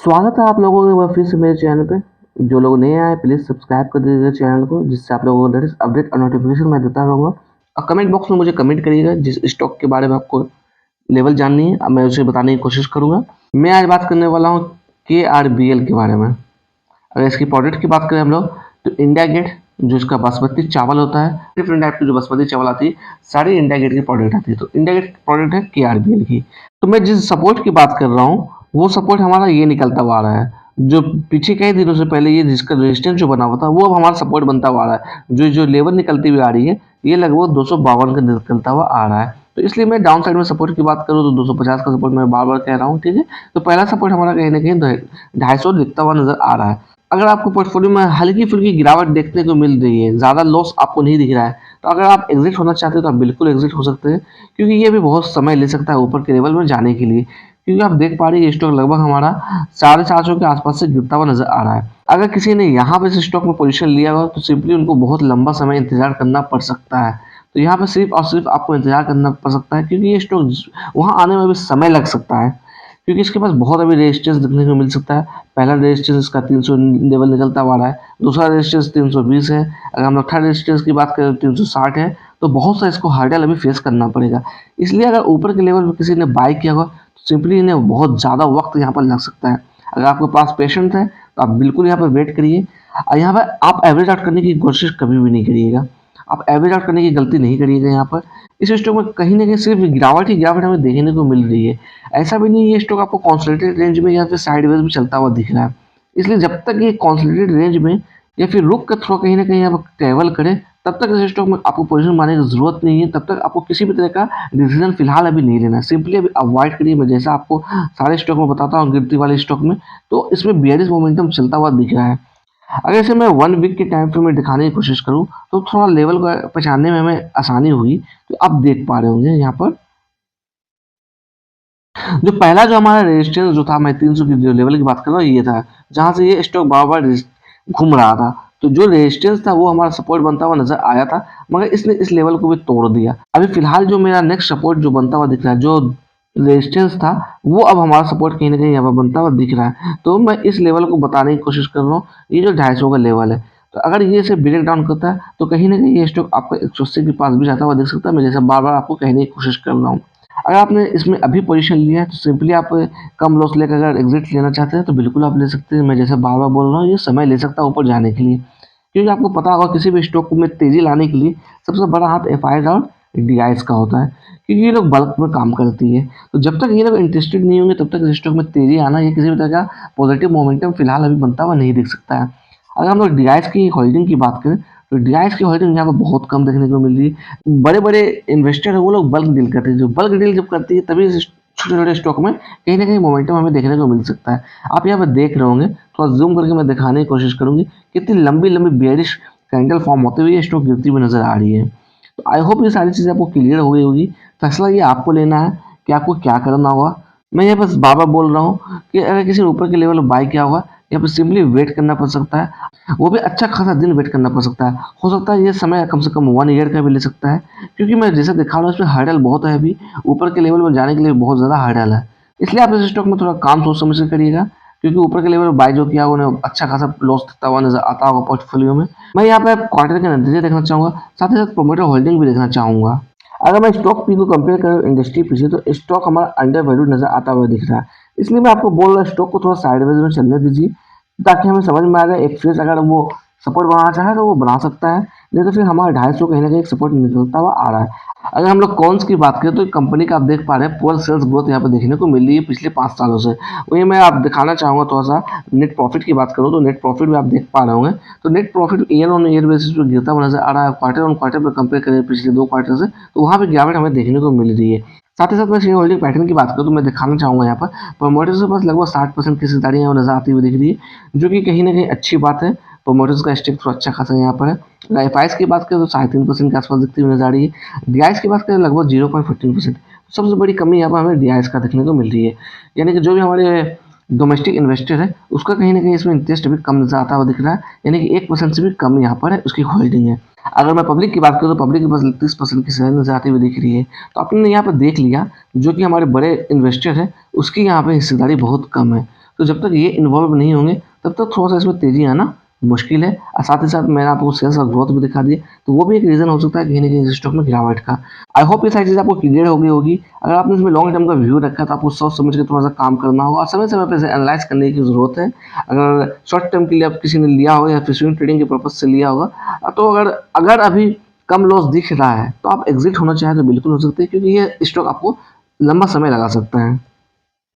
स्वागत है आप लोगों का एक बार फिर से मेरे चैनल पे। जो लोग नए आए प्लीज़ सब्सक्राइब कर दीजिएगा चैनल को, जिससे आप लोगों को लेटेस्ट अपडेट और नोटिफिकेशन मैं देता रहूँगा। और कमेंट बॉक्स में मुझे कमेंट करिएगा जिस स्टॉक के बारे में आपको लेवल जाननी है, अब मैं उसे बताने की कोशिश करूँगा। मैं आज बात करने वाला हूँ KRBL के बारे में। अगर इसकी प्रोडक्ट की बात करें हम लोग, तो इंडिया गेट जो इसका बासमती चावल होता है, डिफरेंट टाइप की जो बासमती चावल आती है, सारी इंडिया गेट की प्रोडक्ट आती है। तो इंडिया गेट प्रोडक्ट है KRBL की। तो मैं जिस सपोर्ट की बात कर रहा हूँ वो सपोर्ट हमारा ये निकलता हुआ आ रहा है। जो पीछे कई दिनों से पहले ये जिसका रेजिस्टेंस जो बना हुआ था वो अब हमारा सपोर्ट बनता हुआ आ रहा है। जो जो लेवल निकलती हुई आ रही है ये लगभग 252 का निकलता हुआ आ रहा है। तो इसलिए मैं डाउन साइड में सपोर्ट की बात करूँ तो 250 का सपोर्ट मैं बार बार कह रहा हूँ, ठीक है। तो पहला सपोर्ट हमारा कहीं ना कहीं 250 दिखता हुआ नजर आ रहा है। अगर आपको पोर्टफोलियो में हल्की फुल्की गिरावट देखने को मिल रही है, ज़्यादा लॉस आपको नहीं दिख रहा है, तो अगर आप एग्जिट होना चाहते हो तो आप बिल्कुल एग्जिट हो सकते हैं, क्योंकि ये भी बहुत समय ले सकता है ऊपर के लेवल में जाने के लिए। क्योंकि आप देख पा रहे हैं ये स्टॉक लगभग हमारा 450 के आसपास से गिरता हुआ नजर आ रहा है। अगर किसी ने यहाँ पे इस स्टॉक में पोजीशन लिया हो तो सिंपली उनको बहुत लंबा समय इंतजार करना पड़ सकता है। तो यहाँ पे सिर्फ और सिर्फ आपको इंतजार करना पड़ सकता है, क्योंकि ये स्टॉक वहाँ आने में भी समय लग सकता है, क्योंकि इसके पास बहुत अभी रेजिस्टेंस देखने को मिल सकता है। पहला रेजिस्टेंस इसका 300 लेवल निकलता हुआ रहा है, दूसरा रेजिस्टेंस 320 है। अगर हम लोग थर्ड रेजिस्टेंस की बात करें तो 360 है। तो बहुत सा इसको हर्डल अभी फेस करना पड़ेगा। इसलिए अगर ऊपर के लेवल पर किसी ने बाय किया होगा तो सिंपली इन्हें बहुत ज़्यादा वक्त यहाँ पर लग सकता है। अगर आपके पास पेशेंस है तो आप बिल्कुल यहाँ पर वेट करिए। और यहाँ पर आप एवरेज आउट करने की कोशिश कभी भी नहीं करिएगा। आप एवरेज आउट करने की गलती नहीं करिएगा। यहाँ पर इस स्टॉक में कहीं ना कहीं सिर्फ गिरावट ही गिरावट हमें देखने को मिल रही है। ऐसा भी नहीं ये स्टॉक आपको कॉन्सोलिडेटेड रेंज में या फिर साइडवेज में चलता हुआ दिख रहा है। इसलिए जब तक ये कॉन्सोलिडेटेड रेंज में या फिर रुक कर थोड़ा कहीं ना कहीं आप ट्रेवल करें, तब तक इस स्टॉक में आपको पोजीशन बनाने की जरूरत नहीं है। तब तक आपको किसी भी तरह का डिसीजन फिलहाल अभी नहीं लेना है। सिंपली अभी अवॉइड करिए। मैं जैसा आपको सारे स्टॉक में बताता हूँ गिरती वाले स्टॉक में, तो इसमें बेयरिश मोमेंटम चलता हुआ दिख रहा है। अगर इसे मैं 1 वीक के टाइम फ्रेम में दिखाने की कोशिश करूँ तो थोड़ा लेवल को पहचानने में हमें आसानी होगी। तो आप देख पा रहे होंगे यहाँ पर जो पहला जो हमारा रेजिस्टेंस जो था, मैं 300 की जो लेवल की बात कर रहा हूँ, ये था जहां से ये स्टॉक बार बार घूम रहा था। तो जो रेजिस्टेंस था वो हमारा सपोर्ट बनता हुआ नजर आया था, मगर इसने इस लेवल को भी तोड़ दिया। अभी फिलहाल जो मेरा नेक्स्ट सपोर्ट जो बनता हुआ दिख रहा है, जो रेजिस्टेंस था वो अब हमारा सपोर्ट कहीं ना कहीं यहाँ पर बनता हुआ दिख रहा है। तो मैं इस लेवल को बताने की कोशिश कर रहा हूँ। ये जो 250 का लेवल है, तो अगर ये इसे ब्रेक डाउन करता है तो कहीं ना कहीं ये स्टॉक आपका 180 के पास भी जाता हुआ दिख सकता है। मैं जैसे बार बार आपको कहने की कोशिश कर रहा हूँ। अगर आपने इसमें अभी पोजीशन लिया है तो सिंपली आप कम लॉस लेकर अगर एग्जिट लेना चाहते हैं तो बिल्कुल आप ले सकते हैं। मैं जैसे बार बार बोल रहा हूँ, ये समय ले सकता है ऊपर जाने के लिए, क्योंकि आपको पता होगा किसी भी स्टॉक में तेजी लाने के लिए सबसे बड़ा हाथ एफआईआई और डीआईएस का होता है, क्योंकि ये लोग बल्क में काम करती है। तो जब तक ये लोग इंटरेस्टेड नहीं होंगे तब तक इस स्टॉक में तेजी आना या किसी भी तरह का पॉजिटिव मोमेंटम फिलहाल अभी बनता हुआ नहीं दिख सकता है। अगर हम लोग डीआईएस की होल्डिंग की बात करें तो डीआईएस की होल्डिंग यहाँ पर बहुत कम देखने को मिल रही है। बड़े बड़े इन्वेस्टर है वो लोग बल्क डील करते हैं। जो बल्क डील जब करती है तभी छोटे छोटे स्टॉक में कहीं ना कहीं मोमेंटम हमें देखने को मिल सकता है। आप यहाँ पर देख रहे होंगे, थोड़ा जूम करके मैं दिखाने की कोशिश करूंगी कितनी लंबी लंबी बेयरिश कैंडल फॉर्म होते हुए स्टॉक गिरती हुई नजर आ रही है। तो आई होप ये सारी चीज़ें आपको क्लियर हो गई होगी। फैसला ये आपको लेना है कि आपको क्या करना होगा। मैं ये बस बार बार बोल रहा हूँ कि अगर किसी ने ऊपर के लेवल में बाय किया होगा, या फिर सिंपली वेट करना पड़ सकता है। वो भी अच्छा खासा दिन वेट करना पड़ सकता है। हो सकता है ये समय कम से कम 1 ईयर का भी ले सकता है, क्योंकि मैं जैसे दिखा रहा हूँ इसमें हर्डल बहुत है। अभी ऊपर के लेवल में जाने के लिए बहुत ज़्यादा हर्डल है। इसलिए आप इस स्टॉक में थोड़ा काम सोच समझ से करिएगा, क्योंकि ऊपर के लेवल में बाय जो किया उन्हें अच्छा खासा लॉस दिखता हुआ नजर आता होगा पोर्टफोलियो में। मैं यहाँ पे क्वार्टर के नतीजे देखना चाहूँगा, साथ ही साथ प्रोमोटर होल्डिंग भी देखना चाहूँगा। अगर मैं स्टॉक पी को कंपेयर करूँ इंडस्ट्री पी से, तो स्टॉक हमारा अंडर वैल्यू नजर आता हुआ दिख रहा है। इसलिए मैं आपको बोल रहा हूँ स्टॉक को थोड़ा साइडवेज में चलने दीजिए, ताकि हमें समझ में आ जाए एक फेस अगर वो सपोर्ट बनाना चाहे तो वो बना सकता है, नहीं तो फिर हमारा 250 कहीं ना कहीं सपोर्ट निकलता हुआ आ रहा है। अगर हम लोग कॉन्स की बात करें तो कंपनी का आप देख पा रहे हैं पुअर सेल्स ग्रोथ यहाँ पर देखने को मिल रही है पिछले 5 सालों से। वही मैं आप दिखाना चाहूँगा थोड़ा सा नेट प्रॉफिट की बात करूँ तो नेट प्रॉफिट भी आप देख पा रहे होंगे। तो net profit year on year basis पर गिरता हुआ नजर आ रहा है। क्वार्टर ऑन क्वार्टर पर कंपेयर करें पिछले 2 क्वार्टर से, तो वहाँ पर गिरावट हमें देखने को मिल रही है। साथ ही साथ मैं शेयर होल्डिंग पैटर्न की बात करूँ तो मैं दिखाना चाहूँगा यहाँ पर प्रोमोटर्स के पास लगभग 60% की हिस्सेदारी यहाँ नजर आती हुई दिख रही है, जो कि कहीं ना कहीं अच्छी बात है। प्रोमोटर्स का स्टेक थोड़ा अच्छा खासा यहाँ पर है। एफआईएस की बात करें तो 3.5% के आसपास दिखती हुई नजर आ रही है। डीआईएस की बात करें लगभग 0.15%। सबसे बड़ी कमी यहाँ पर हमें डीआईएस का देखने को मिल रही है, यानी कि जो भी हमारे डोमेस्टिक इन्वेस्टर है उसका कहीं ना कहीं इसमें इंटरेस्ट भी कम नजर आता हुआ दिख रहा है, यानी कि 1% से भी कम यहाँ पर है उसकी होल्डिंग है। अगर मैं पब्लिक की बात करूँ तो पब्लिक के पास 30% की शेयर नजर आती हुई दिख रही है। तो आपने यहाँ पर देख लिया जो कि हमारे बड़े इन्वेस्टर है उसकी यहाँ पे हिस्सेदारी बहुत कम है। तो जब तक ये इन्वॉल्व नहीं होंगे तब तक थोड़ा सा इसमें तेज़ी आना मुश्किल है। और साथ ही साथ मैंने आपको सेल्स का ग्रोथ भी दिखा दिया, तो वो भी एक रीज़न हो सकता है कहीं न कहीं इस स्टॉक में गिरावट का। आई होप ये सारी चीज़ें आपको क्लियर हो गई होगी। अगर आपने इसमें लॉन्ग टर्म का व्यू रखा है तो आपको सोच समझ के थोड़ा-सा काम करना होगा और समय-समय पे इसे एनालाइज़ करने की ज़रूरत है। अगर शॉर्ट टर्म के लिए आप किसी ने लिया हो या फिर स्विंग ट्रेडिंग के पर्पज़ से लिया होगा, तो अगर अगर अभी कम लॉस दिख रहा है तो आप एग्ज़िट होना चाहें तो बिल्कुल हो सकते हैं, क्योंकि ये स्टॉक आपको लंबा समय लगा सकता है।